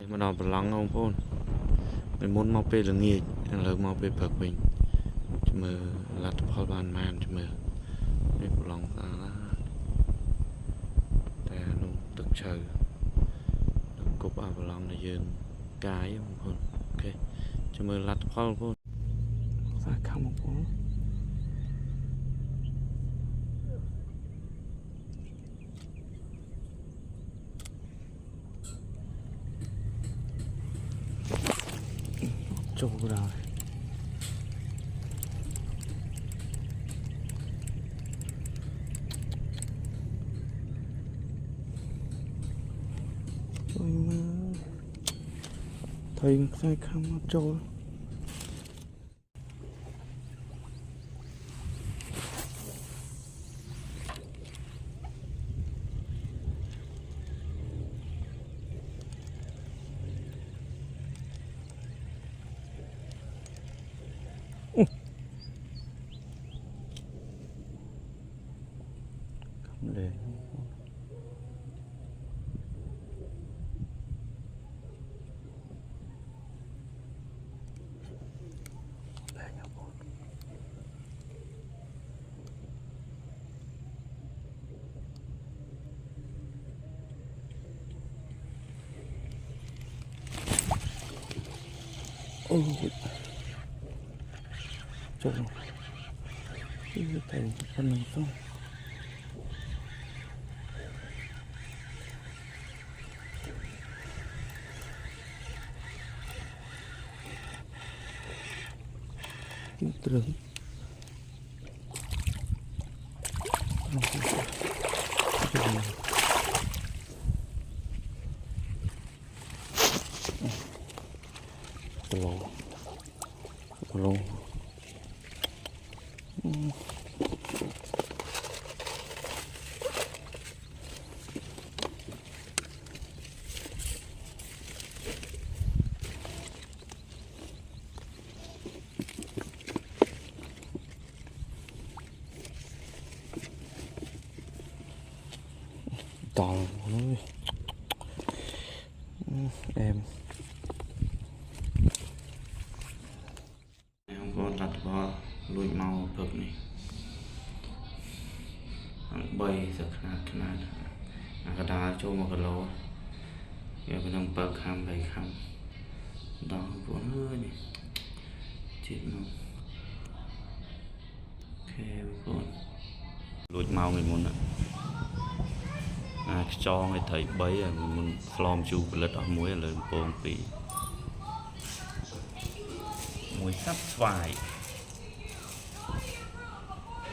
mà đào bật lăng không phôn mình muốn mau về là nghỉ lớn mau về phật mình chứ mà là tập hợp bàn màn chứ mà mình bật lăng ra làแต่นุ่มตึกเชิงกบอาบลองในยืนกายของคนโอเคจะมือรัดพ่อพูดสายคำของผมจูบเราôi mà thầy sai khăm trôi không để ôi trời ơi thầy con mình không kim tưởng lô to lắm em không có lặt vào lùi màu phật này bay sẽ khá cái đá cho một cái lỗ giờ cái đồng bậc ham đầy khăm đó vốn hơi này chết không ok vốn lùi màu người muốn cho người thầy bấy mình flom chu lật ở muối là bồn pì muối sắp xoài